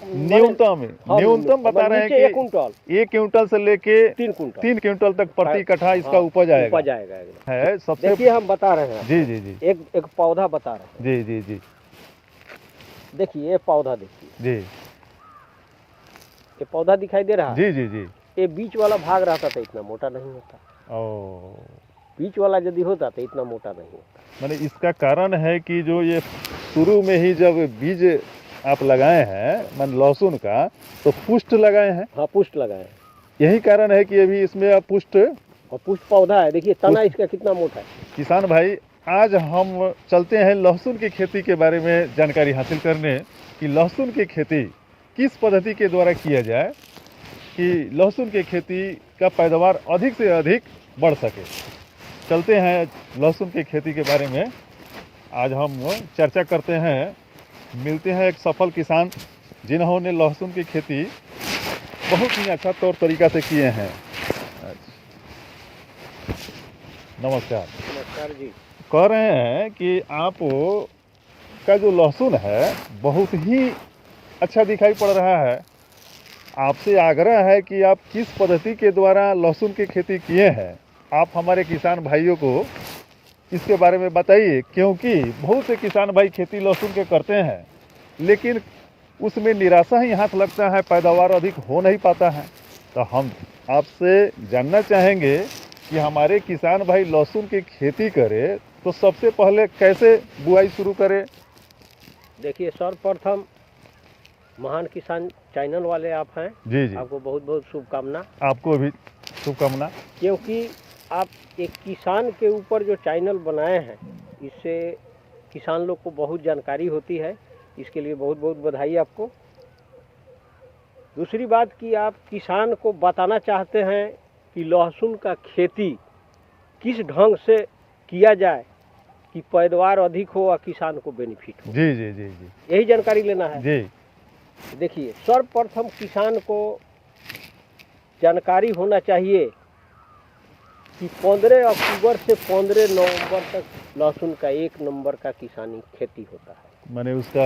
न्यूनतम बता रहे हैं कि 1 क्विंटल से लेके 3 क्विंटल तक प्रति कट्ठा इसका उपज आएगा। है सबसे, देखिए हम बता रहे हैं। जी जी जी। एक पौधा बता रहे हैं। जी जी जी। देखिए ये पौधा, देखिए जी, ये पौधा दिखाई दे रहा है। जी जी जी। ये बीच वाला भाग रहता था इतना मोटा नहीं होता। ओ, बीच वाला यदि होता तो इतना मोटा नहीं होता। मैंने इसका कारण है कि जो ये शुरू में ही जब बीज आप लगाए हैं मान लहसुन का, तो पुष्ट लगाए हैं। हाँ, पुष्ट लगाए हैं। यही कारण है कि अभी इसमें आप पुष्ट पौधा है। देखिए तना इसका कितना मोटा है। किसान भाई, आज हम चलते हैं लहसुन की खेती के बारे में जानकारी हासिल करने कि लहसुन की खेती किस पद्धति के द्वारा किया जाए कि लहसुन की खेती का पैदावार अधिक से अधिक बढ़ सके। चलते हैं लहसुन की खेती के बारे में आज हम चर्चा करते हैं। मिलते हैं एक सफल किसान जिन्होंने लहसुन की खेती बहुत ही अच्छा तौर तरीका से किए हैं। नमस्कार। नमस्कार जी। कह रहे हैं कि आप का जो लहसुन है बहुत ही अच्छा दिखाई पड़ रहा है। आपसे आग्रह है कि आप किस पद्धति के द्वारा लहसुन की खेती किए हैं, आप हमारे किसान भाइयों को इसके बारे में बताइए। क्योंकि बहुत से किसान भाई खेती लहसुन के करते हैं लेकिन उसमें निराशा ही हाथ लगता है, पैदावार अधिक हो नहीं पाता है। तो हम आपसे जानना चाहेंगे कि हमारे किसान भाई लहसुन की खेती करें तो सबसे पहले कैसे बुआई शुरू करें। देखिए सर्वप्रथम महान किसान चैनल वाले आप हैं। जी जी, आपको बहुत बहुत शुभकामना। आपको भी शुभकामना। क्योंकि आप एक किसान के ऊपर जो चैनल बनाए हैं, इससे किसान लोग को बहुत जानकारी होती है। इसके लिए बहुत बहुत बधाई आपको। दूसरी बात कि आप किसान को बताना चाहते हैं कि लहसुन का खेती किस ढंग से किया जाए कि पैदावार अधिक हो और किसान को बेनिफिट हो। जी जी जी जी, यही जानकारी लेना है जी। देखिए सर्वप्रथम किसान को जानकारी होना चाहिए कि 15 अक्टूबर से 15 नवंबर तक लहसुन का 1 नंबर का किसानी खेती होता है। माने उसका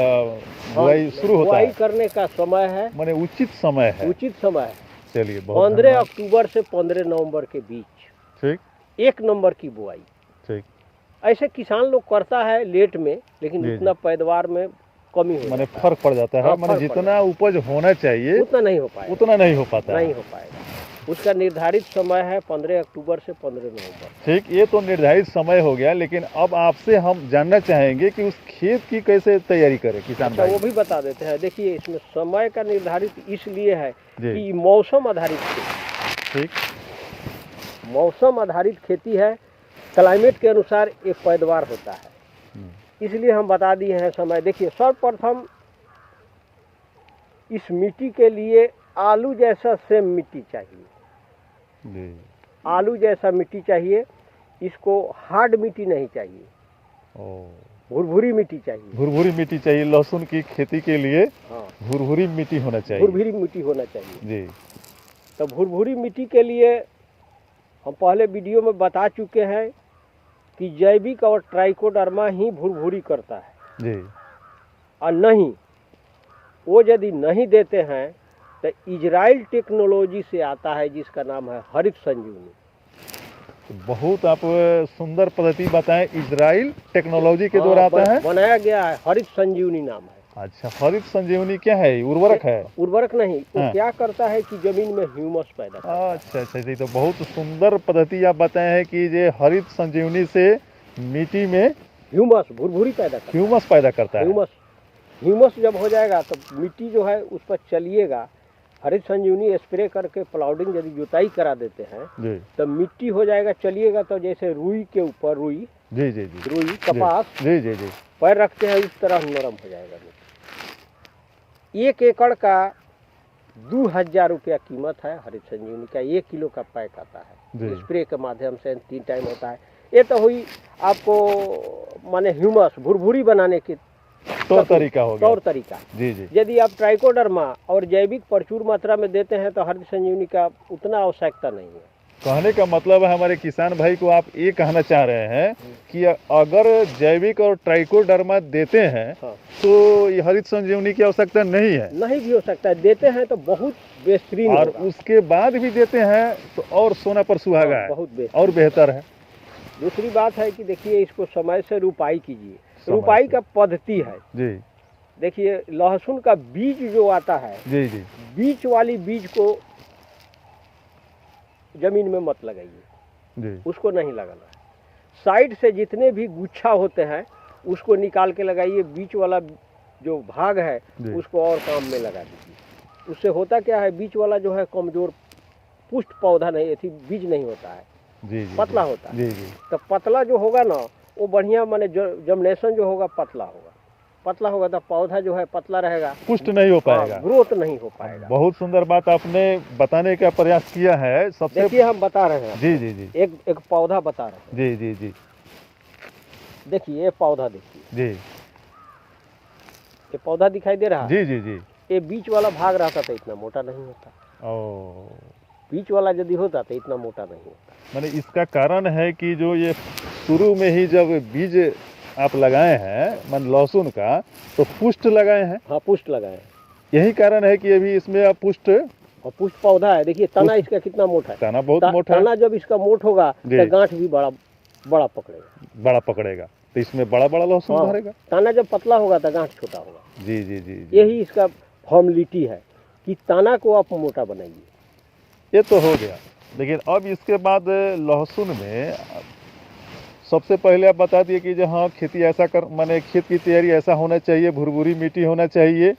बुआई शुरू होता है। बुआई करने का समय है, माने उचित समय है। उचित समय है। चलिए, बहुत 15 अक्टूबर से 15 नवंबर के बीच ठीक 1 नंबर की बुआई। ठीक। ऐसे किसान लोग करता है लेट में, लेकिन उतना पैदावार में कमी हो माने फर्क पड़ जाता है। माने जितना उपज होना चाहिए उतना नहीं हो पाएगा, उतना नहीं हो पाता, नहीं हो पाएगा। उसका निर्धारित समय है 15 अक्टूबर से 15 नवंबर। ठीक, ये तो निर्धारित समय हो गया, लेकिन अब आपसे हम जानना चाहेंगे कि उस खेत की कैसे तैयारी करें किसान भाई। वो भी बता देते हैं। देखिए इसमें समय का निर्धारित इसलिए है कि मौसम आधारित खेती। ठीक, मौसम आधारित खेती है। क्लाइमेट के अनुसार एक पैदावार होता है, इसलिए हम बता दिए हैं समय। देखिए सर्वप्रथम इस मिट्टी के लिए आलू जैसा सेम मिट्टी चाहिए। आलू जैसा मिट्टी चाहिए। इसको हार्ड मिट्टी नहीं चाहिए, भुरभुरी मिट्टी चाहिए। भुरभुरी मिट्टी चाहिए लहसुन की खेती के लिए। हाँ, भुरभुरी मिट्टी होना चाहिए। भुरभुरी मिट्टी होना चाहिए जी। तो भुरभुरी मिट्टी के लिए हम पहले वीडियो में बता चुके हैं कि जैविक और ट्राइकोडर्मा ही भुरभुरी करता है जी। और नहीं वो यदि नहीं देते हैं तो इजराइल टेक्नोलॉजी से आता है जिसका नाम है हरित संजीवनी। बहुत आप सुंदर पद्धति बताएं। इजराइल टेक्नोलॉजी के द्वारा आता है, बनाया गया है। हरित संजीवनी नाम है। अच्छा, हरित संजीवनी क्या है? उर्वरक है? उर्वरक नहीं, वो क्या करता है कि जमीन में ह्यूमस पैदा करता है। अच्छा अच्छा, तो बहुत सुंदर पद्धति आप बताए हैं कि ये हरित संजीवनी से मिट्टी में ह्यूमस भुरभुरी पैदा करता है। ह्यूमस जब हो जाएगा तो मिट्टी जो है उस पर चलिएगा। हरित संजीवनी स्प्रे करके प्लाउडिंग यदि जुताई करा देते हैं तो मिट्टी हो जाएगा, चलिएगा। तो जैसे रुई के ऊपर रुई जी जी जी, रुई कपास जी जी जी पैर रखते हैं, इस तरह नरम हो जाएगा मिट्टी। 1 एकड़ का 2000 रुपया कीमत है हरित संजीवनी का। 1 किलो का पैक आता है। स्प्रे के माध्यम से 3 टाइम होता है। ये तो हुई आपको माने ह्यूमस भुरभुरी बनाने की तौर तरीका हो गया। तौर तरीका जी जी। यदि आप ट्राइकोडर्मा और जैविक प्रचुर मात्रा में देते हैं तो हरित संजीवनी का उतना आवश्यकता नहीं है। कहने का मतलब है हमारे किसान भाई को आप ये कहना चाह रहे हैं कि अगर जैविक और ट्राइकोडर्मा देते हैं हाँ। तो ये हरित संजीवनी की आवश्यकता नहीं है, नहीं भी हो सकता है, देते हैं तो बहुत बेहतरीन और होगा। उसके बाद भी देते हैं तो और सोना पर सुहागा हाँ, है, बहुत बेहतर और बेहतर है। दूसरी बात है कि देखिए इसको समय से रुपाई कीजिए। समय रुपाई से। का पद्धति है, जी देखिए लहसुन का बीज जो आता है, जी जी बीच वाली बीज को जमीन में मत लगाइए, जी उसको नहीं लगाना है। साइड से जितने भी गुच्छा होते हैं उसको निकाल के लगाइए, बीच वाला जो भाग है जी। उसको और काम में लगा दीजिए। उससे होता क्या है, बीच वाला जो है कमजोर पुष्ट पौधा नहीं, ऐसी बीज नहीं होता है, जी जी पतला होता है। जी जी तो पतला जो होगा ना वो बढ़िया, माने जर्मिनेशन जो होगा पतला होगा, पतला होगा तो पौधा जो है पतला रहेगा, पुष्ट नहीं हो पाएगा। ग्रोथ नहीं हो पाएगा। बहुत सुंदर बात आपने बताने का प्रयास किया है। सबसे देखिए हम बता रहे हैं, जी जी जी एक पौधा बता रहे हैं। जी जी जी देखिए ये पौधा, देखिए जी ये पौधा दिखाई दे रहा है, जी जी जी ये बीच वाला भाग रहता तो इतना मोटा नहीं होता, ओ, बीच वाला यदि होता तो इतना मोटा नहीं होता। मैंने इसका कारण है कि जो ये शुरू में ही जब बीज आप लगाए हैं मान लहसुन का, तो पुष्ट लगाए हैं, हाँ पुष्ट लगाए हैं, यही कारण है कि अभी इसमें आप पुष्ट, और पुष्ट पौधा है। देखिए तना पुष्ट- इसका कितना मोटा है, तना बहुत मोटा है, तना जब इसका मोट होगा जी। तो गांठ भी बड़ा बड़ा पकड़ेगा, बड़ा पकड़ेगा, तो इसमें बड़ा बड़ा लहसुन हाँ। भरेगा। तना जब पतला होगा तो गांठ छोटा होगा। जी जी जी जी। यही इसका फॉर्मेलिटी है कि तना को आप मोटा बनाइए। ये तो हो गया, लेकिन अब इसके बाद लहसुन में सबसे पहले आप बता दिए कि जो हाँ खेती ऐसा कर, माने खेत की तैयारी ऐसा होना चाहिए, भुरभुरी मिट्टी होना चाहिए।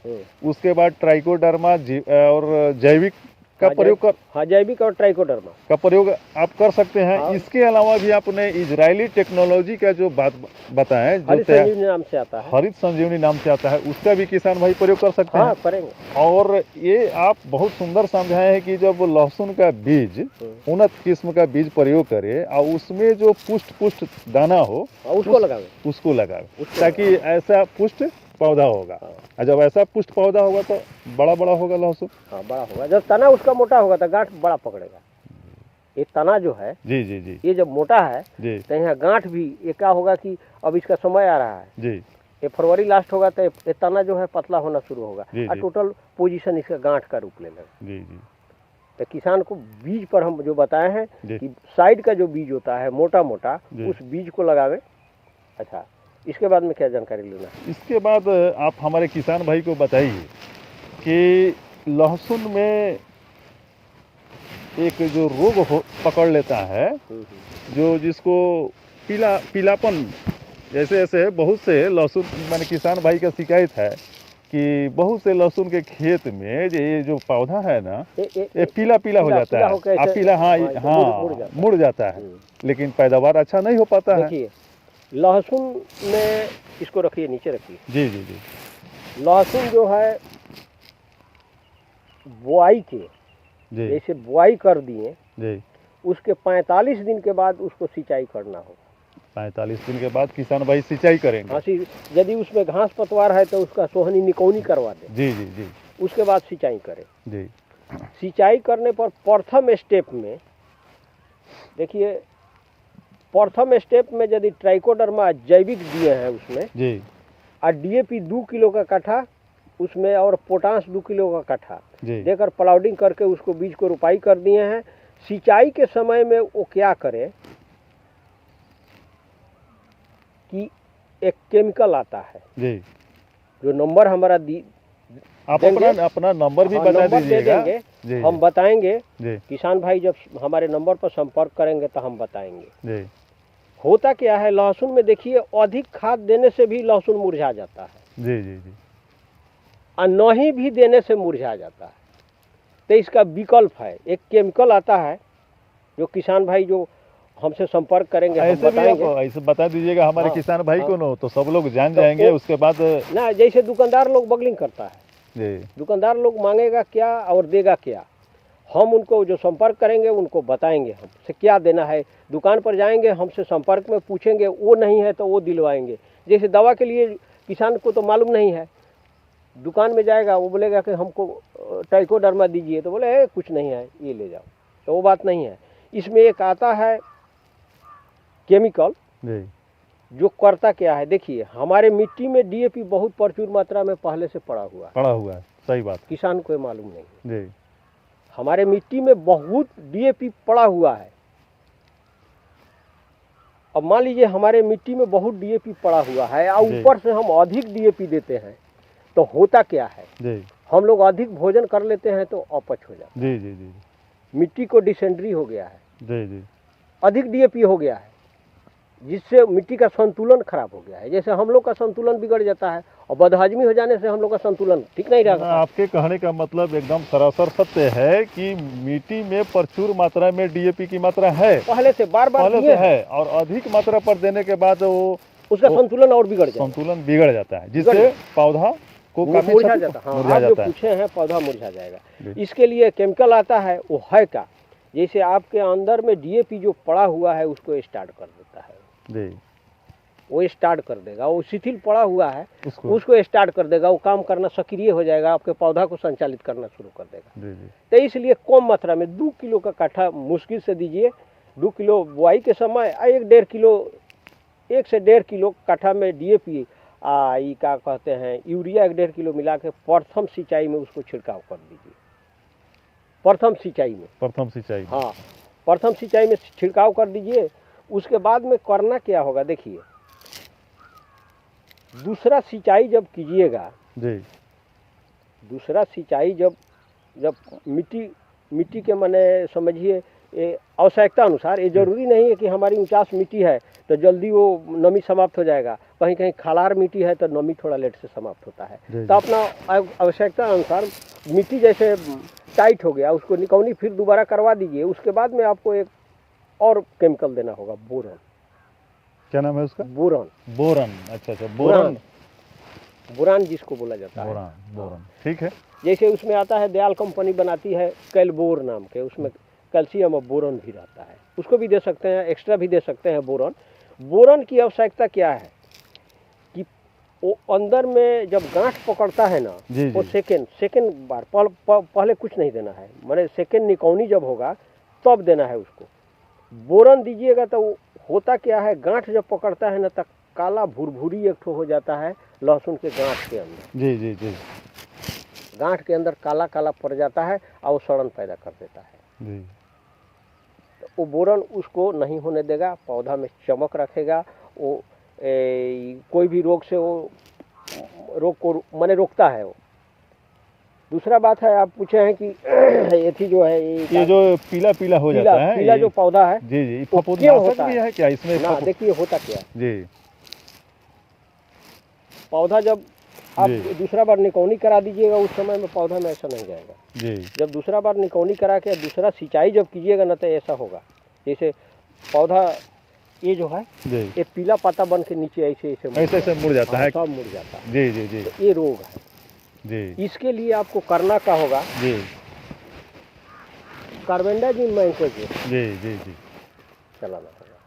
उसके बाद ट्राइकोडर्मा और जैविक का हाँ, प्रयोग कर, हाँ जैविक और ट्राइकोडर्मा का प्रयोग आप कर सकते हैं। हाँ। इसके अलावा भी आपने इजरायली टेक्नोलॉजी का जो बात बताएं, जो हरित संजीवनी नाम से आता है, हरित संजीवनी नाम से आता है, उसका भी किसान भाई प्रयोग कर सकते हाँ हैं। करेंगे। और ये आप बहुत सुंदर समझाए हैं कि जब लहसुन का बीज, उन्नत किस्म का बीज प्रयोग करें और उसमें जो पुष्ट पुष्ट दाना हो उसको लगावे, उसको लगाए, उसको ताकि ऐसा पुष्ट पौधा होगा। हाँ। और जब ऐसा पुष्ट पौधा होगा तो बड़ा बड़ा होगा लहसुन। हाँ बड़ा होगा, जब तना उसका मोटा होगा तो गांठ बड़ा पकड़ेगा। ये तना जो है, जी जी जी ये जब मोटा है जी तो यहाँ गांठ भी, ये क्या होगा कि अब इसका समय आ रहा है, जी ये फरवरी लास्ट होगा तो ये तना जो है पतला होना शुरू होगा जी, और जी। टोटल पोजीशन इसका गांठ का रूप ले लेगा। जी जी तो किसान को बीज पर हम जो बताए हैं जी। कि साइड का जो बीज होता है मोटा मोटा, जी। उस बीज को लगावे। अच्छा, इसके बाद में क्या जानकारी लेना है? इसके बाद आप हमारे किसान भाई को बताइए कि लहसुन में एक जो रोग पकड़ लेता है, जो जिसको पीलापन, जैसे ऐसे बहुत से लहसुन, मैंने किसान भाई का शिकायत है कि बहुत से लहसुन के खेत में ये जो पौधा है ना, ये पीला पीला हो जाता है, आप पीला, हाँ हाँ मुड़ जाता है, लेकिन पैदावार अच्छा नहीं हो पाता है। देखिए लहसुन में, इसको रखिए नीचे रखिए। जी जी जी लहसुन जो है बुआई के, जी जैसे बुआई कर दिए जी, उसके 45 दिन के बाद उसको सिंचाई करना हो। 45 दिन के बाद किसान भाई सिंचाई करेंगे। हाँ, यदि उसमें घास पतवार है तो उसका सोहनी निकौनी करवा दे, जी जी जी उसके बाद सिंचाई करें। जी सिंचाई करने पर प्रथम स्टेप में, देखिए प्रथम स्टेप में यदि ट्राइकोडर्मा जैविक दिए हैं उसमें, जी और डीएपी 2 किलो का कट्ठा उसमें और पोटास 2 किलो का कट्ठा जी देकर प्लाउडिंग करके उसको बीज को रुपाई कर दिए हैं। सिंचाई के समय में वो क्या करे कि एक केमिकल आता है, जी, जो नंबर हमारा आप अपना नंबर भी बता नंबर दे दीजिएगा। देंगे, जी हम बताएंगे। जी किसान भाई जब हमारे नंबर पर संपर्क करेंगे तो हम बताएंगे। जी होता क्या है, लहसुन में देखिए अधिक खाद देने से भी लहसुन मुरझा जाता है, जी जी जी और नहीं भी देने से मुरझा जाता है। तो इसका विकल्प है, एक केमिकल आता है जो किसान भाई जो हमसे संपर्क करेंगे हम ऐसे भी बताएंगे। आप ऐसे बता दीजिएगा हमारे हाँ, किसान भाई हाँ। को ना, तो सब लोग जान तो जाएंगे। वो- उसके बाद ना, जैसे दुकानदार लोग बगलिंग करता है, जी दुकानदार लोग मांगेगा क्या और देगा क्या, हम उनको जो संपर्क करेंगे उनको बताएंगे हमसे क्या देना है। दुकान पर जाएंगे, हमसे संपर्क में पूछेंगे, वो नहीं है तो वो दिलवाएंगे। जैसे दवा के लिए किसान को तो मालूम नहीं है, दुकान में जाएगा, वो बोलेगा कि हमको ट्राइकोडर्मा दीजिए, तो बोले कुछ नहीं है ये ले जाओ, तो वो बात नहीं है। इसमें एक आता है केमिकल, जी जो करता क्या है, देखिए हमारे मिट्टी में डीएपी बहुत प्रचुर मात्रा में पहले से पड़ा हुआ है, पड़ा हुआ है, सही बात किसान को ये मालूम नहीं। जी हमारे मिट्टी में बहुत डीएपी पड़ा हुआ है। अब मान लीजिए हमारे मिट्टी में बहुत डीएपी पड़ा हुआ है और जी। ऊपर से हम अधिक डीएपी देते हैं, तो होता क्या है, जी हम लोग अधिक भोजन कर लेते हैं तो अपच हो जाता जी जी जी है, मिट्टी को डिसेंट्री हो गया है, जी जी अधिक डीएपी हो गया है, जिससे मिट्टी का संतुलन खराब हो गया है। जैसे हम लोग का संतुलन बिगड़ जाता है और बदहजमी हो जाने से हम लोग का संतुलन ठीक नहीं रहता। आपके कहने का मतलब एकदम सरासर सत्य है कि मिट्टी में प्रचुर मात्रा में डीएपी की मात्रा है, पहले से बार बार पहले दिए से है, और अधिक मात्रा पर देने के बाद उसका संतुलन और बिगड़ जाता है, संतुलन बिगड़ जाता है, जिससे पौधा को काफी मुरझा जाता है। हाँ, मुरझा आप जो जाता है। पूछे हैं पौधा मुरझा जाएगा। जी। इसके लिए केमिकल आता है, वो है का, जैसे आपके अंदर में डीएपी जो पड़ा हुआ है उसको स्टार्ट कर देता है, जी वो स्टार्ट कर देगा, वो शिथिल पड़ा हुआ है उसको स्टार्ट कर देगा, वो काम करना सक्रिय हो जाएगा, आपके पौधा को संचालित करना शुरू कर देगा। जी जी तो इसलिए कम मात्रा में 2 किलो का काठा मुश्किल से दीजिए। 2 किलो बुआई के समय 1 से 1.5 किलो काठा में डीएपी ये क्या कहते हैं यूरिया 1.5 किलो मिला के प्रथम सिंचाई में उसको छिड़काव कर दीजिए। प्रथम सिंचाई में, हाँ, प्रथम सिंचाई में छिड़काव कर दीजिए। उसके बाद में करना क्या होगा, देखिए दूसरा सिंचाई जब कीजिएगा, जी दूसरा सिंचाई जब मिट्टी के माने समझिए ये आवश्यकता अनुसार, ये जरूरी नहीं है कि हमारी ऊंचास मिट्टी है तो जल्दी वो नमी समाप्त हो जाएगा, कहीं कहीं खालार मिट्टी है तो नमी थोड़ा लेट से समाप्त होता है। तो अपना आवश्यकता अनुसार मिट्टी जैसे टाइट हो गया उसको निकौनी फिर दोबारा करवा दीजिए। उसके बाद में आपको एक और केमिकल देना होगा, बोरन। क्या नाम है उसका? बोरन। अच्छा, बोरान जिसको बोला जाता है, बोरन, ठीक है। जैसे उसमें आता है, दयाल कंपनी बनाती है कैलबोर नाम के, उसमें कैल्शियम और बोरन भी रहता है, उसको भी दे सकते हैं, एक्स्ट्रा भी दे सकते हैं। बोरन की आवश्यकता क्या है कि वो अंदर में जब गांठ पकड़ता है ना, वो सेकेंड बार पहले कुछ नहीं देना है, माने सेकेंड निकौनी जब होगा तब देना है उसको। बोरन दीजिएगा तो होता क्या है, गांठ जब पकड़ता है ना तब काला भुरभुरी एक ठो हो जाता है लहसुन के गांठ के अंदर। जी जी जी, गांठ के अंदर काला काला पड़ जाता है और वो सड़न पैदा कर देता है जी। तो वो बोरन उसको नहीं होने देगा, पौधा में चमक रखेगा, वो कोई भी रोग से वो रोग को माने रोकता है वो। दूसरा बात है, आप पूछे हैं कि एथी जो है ये जो पीला पीला हो जाता है, पीला जो पौधा है, जी जी, फफूंदनाशक भी है क्या इसमें? ना, देखिए होता क्या है जी, पौधा जब आप दूसरा बार निकौनी करा दीजिएगा उस समय में पौधा में ऐसा नहीं जाएगा जी। जब दूसरा बार निकौनी करा के दूसरा सिंचाई जब कीजिएगा ना तो ऐसा होगा, जैसे पौधा ये जो है ये पीला पत्ता बन के नीचे ऐसे मुड़ जाता है, सब मुड़ जाता है। जी जी जी, तो ये रोग है जी। इसके लिए आपको करना क्या होगा, जी, कार्बेंडाजिम मैंकोजेब जी जी जी, चलाना होगा,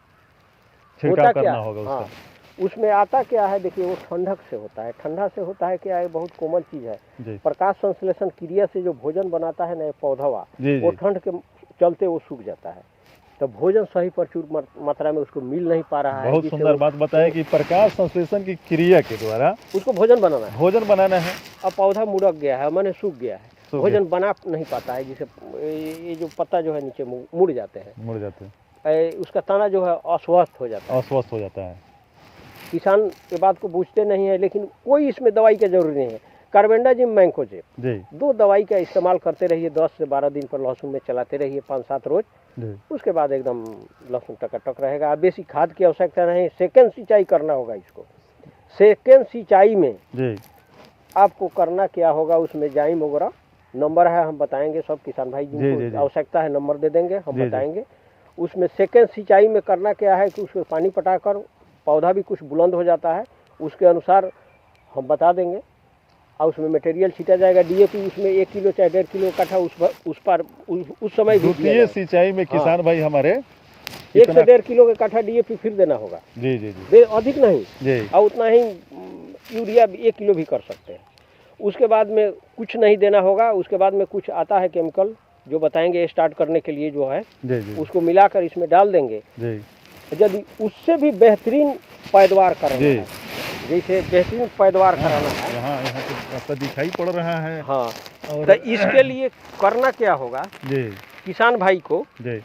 छिड़काव करना होगा उसका। हाँ, उसमें आता क्या है, देखिए वो ठंडक से होता है। ठंडा से होता है क्या है, बहुत कोमल चीज़ है, प्रकाश संश्लेषण क्रिया से जो भोजन बनाता है ना पौधवा, वो ठंड के चलते वो सूख जाता है, तो भोजन सही प्रचुर मात्रा में उसको मिल नहीं पा रहा है। बहुत सुंदर बात बताया कि प्रकाश संश्लेषण की क्रिया के द्वारा उसको भोजन बनाना है। अब पौधा मुड़क गया है, माने सूख गया है, भोजन बना नहीं पाता है, जिसे ये जो पत्ता जो है नीचे मुड़ जाते हैं, उसका तना जो है अस्वस्थ हो जाता है। किसान ये बात को बूझते नहीं है, लेकिन कोई इसमें दवाई का जरूरी नहीं है। कार्बेंडाजिम मैंकोजेब 2 दवाई का इस्तेमाल करते रहिए, 10 से 12 दिन पर लहसुन में चलाते रहिए, 5-7 रोज, उसके बाद एकदम लहसुन टकाटक रहेगा। अब बेसी खाद की आवश्यकता नहीं, सेकेंड सिंचाई करना होगा इसको। सेकेंड सिंचाई में आपको करना क्या होगा, उसमें जाइम वगैरह नंबर है, हम बताएंगे, सब किसान भाई जिनको आवश्यकता है नंबर दे देंगे, हम बताएंगे। उसमें सेकेंड सिंचाई में करना क्या है कि उसमें पानी पटाकर पौधा भी कुछ बुलंद हो जाता है, उसके अनुसार हम बता देंगे, और उसमें मटेरियल छीटा जाएगा। डीएपी उसमें 1 किलो चाहे 1.5 किलो काठा उस समय द्वितीय सिंचाई में किसान भाई हमारे 1 से 1.5 किलो के काठा डीएपी फिर देना होगा। जी जी जी, अधिक नहीं, और उतना ही यूरिया 1 किलो भी कर सकते हैं। उसके बाद में कुछ नहीं देना होगा। उसके बाद में कुछ आता है केमिकल, जो बताएंगे स्टार्ट करने के लिए जो है जी जी उसको मिलाकर इसमें डाल देंगे। जी यदि उससे भी बेहतरीन पैदावार कराना जी। है, जैसे बेहतरीन पैदावार कराना है, यहाँ यहाँ तो आपका दिखाई पड़ रहा है। हाँ, और तो इसके लिए करना क्या होगा जी किसान भाई को जी,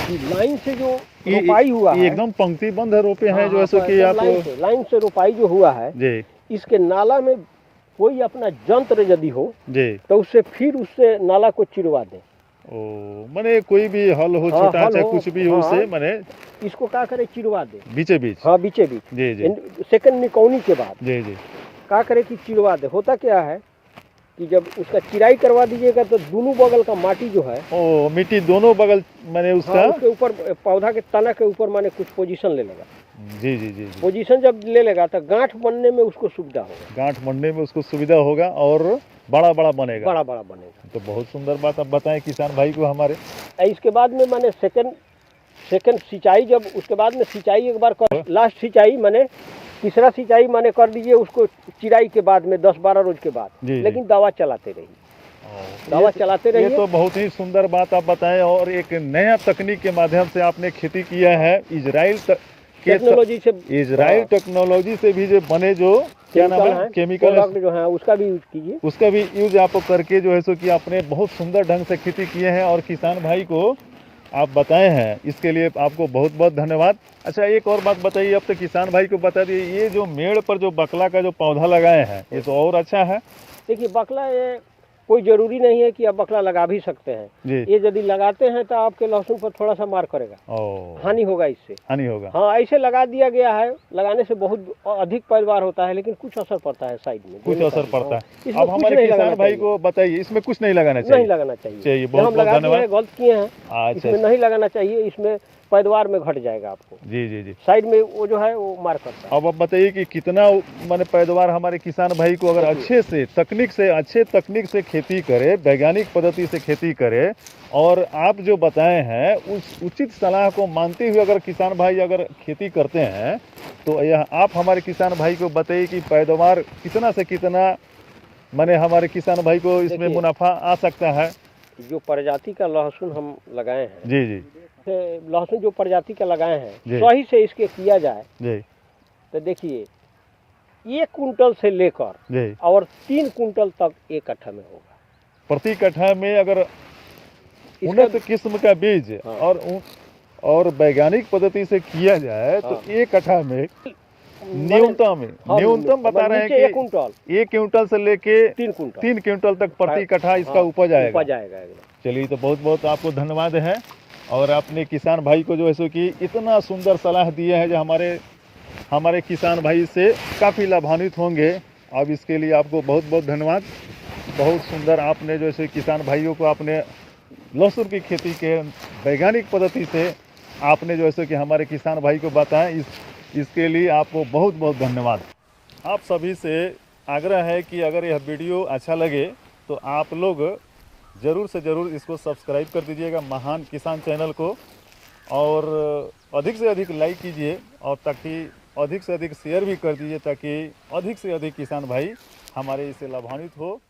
कि लाइन से जो ये- रोपाई हुआ ये है, एकदम पंक्तिबंध रोपे हैं, जो हाँ, ऐसे कि आप लाइन से रोपाई जो हुआ है, जी इसके नाला में कोई अपना यंत्र यदि हो जी, तो उससे फिर उससे नाला को चिरवा दे। ओ माने कोई भी हल हो, हाँ, छोटा हल चाहे हो, कुछ भी हो, हाँ। उसे माने इसको क्या करे, चिरवा दे। बीचे बीच। हाँ, बीचे बीच जी जी सेकंड निकौनी के बाद जी जी, क्या करे कि चिरवा दे। होता क्या है कि जब उसका चिराई करवा दीजिएगा तो दोनों बगल का माटी जो है, ओ मिट्टी दोनों बगल माने उसका। हाँ, उसके ऊपर पौधा के तना के ऊपर माने कुछ पोजीशन ले लेगा। जी जी जी जी, पोजीशन जब ले लेगा तो गांठ बनने में उसको सुविधा होगा, गांठ बनने में उसको सुविधा होगा और बड़ा बड़ा बनेगा। बड़ा बड़ा बनेगा। तो बहुत सुंदर बात आप बताएं किसान भाई को हमारे। इसके बाद में माने सेकंड सिंचाई, जब उसके बाद में सिंचाई एक बार कर, लास्ट सिंचाई माने तीसरा सिंचाई माने कर दीजिए उसको चिराई के बाद में 10-12 रोज के बाद। जी, जी। लेकिन दवा चलाते रहिए, दवा चलाते ये रहिए। तो बहुत ही सुंदर बात आप बताएं, और एक नया तकनीक के माध्यम से आपने खेती किया है। इजराइल टेक्नोलॉजी से, इजराइल टेक्नोलॉजी से भी जो बने, जो क्या नाम है, केमिकल प्रोडक्ट जो है उसका भी यूज कीजिए। उसका भी यूज आप करके जो है सो कि आपने बहुत सुंदर ढंग से खेती किए हैं और किसान भाई को आप बताए हैं, इसके लिए आपको बहुत बहुत धन्यवाद। अच्छा, एक और बात बताइए, अब तो किसान भाई को बता दिए, ये जो मेड़ पर जो बकला का जो पौधा लगाए हैं ये तो और अच्छा है। देखिए, बकला ये कोई जरूरी नहीं है कि आप बकला लगा भी सकते हैं। जी, ये यदि लगाते हैं तो आपके लहसुन पर थोड़ा सा मार करेगा, ओ हानि होगा इससे। हानि होगा। हाँ, ऐसे लगा दिया गया है, लगाने से बहुत अधिक पैदावार होता है, लेकिन कुछ असर पड़ता है साइड में, कुछ दोनों असर साइड में। पड़ता हाँ, है। इसमें अब कुछ हमारे नहीं किसान लगाना भाई चाहिए। को बताइए, इसमें कुछ नहीं लगाना नहीं चाहिए। लगाना चाहिए। चाहिए, जब बहुत हम बहुत लगा दिए धन्यवाद। हैं, गलत किए हैं, अच्छा, इसमें नहीं लगाना चाहिए। इसमें पैदावार में घट जाएगा आपको, जी जी जी। साइड में वो जो है वो मार करता है। अब आप बताइए कि कितना माने पैदावार हमारे किसान भाई को अगर अच्छे तकनीक से खेती करे, वैज्ञानिक पद्धति से खेती करे, और आप जो बताए हैं उस उचित सलाह को मानते हुए अगर किसान भाई अगर खेती करते हैं, तो यह आप हमारे किसान भाई को बताइए कि पैदावार कितना से कितना माने हमारे किसान भाई को इसमें देखिए, मुनाफा आ सकता है। जो प्रजाति का लहसुन हम लगाए हैं, जी जी लहसुन जो प्रजाति का लगाए हैं, जी। सही से इसके किया जाए जी तो देखिए 1 कुंटल से लेकर जी, और 3 कुंटल तक एक कट्ठा में होगा। प्रति कट्ठा में अगर इसका उन्नत किस्म का बीज हाँ। और वैज्ञानिक पद्धति से किया जाए तो हाँ। एक कट्ठा में न्यूनतम बता रहे हैं कि 1 कुंटल 1 क्विंटल से लेके 3 क्विंटल तक प्रति कट्ठा इसका हाँ, उपज आएगा। उपज आएगा एकदम। चलिए, तो बहुत बहुत आपको धन्यवाद है, और आपने किसान भाई को जो है सो कि इतना सुंदर सलाह दिया है जो हमारे किसान भाई से काफ़ी लाभान्वित होंगे। अब इसके लिए आपको बहुत बहुत धन्यवाद। बहुत सुंदर आपने जो है किसान भाइयों को आपने लहसुन की खेती के वैज्ञानिक पद्धति से आपने जो है कि हमारे किसान भाई को बताएं, इसके लिए आपको बहुत बहुत धन्यवाद। आप सभी से आग्रह है कि अगर यह वीडियो अच्छा लगे तो आप लोग ज़रूर से ज़रूर इसको सब्सक्राइब कर दीजिएगा, महान किसान चैनल को, और अधिक से अधिक लाइक कीजिए, और ताकि अधिक से अधिक शेयर भी कर दीजिए, ताकि अधिक से अधिक किसान भाई हमारे इससे लाभान्वित हो।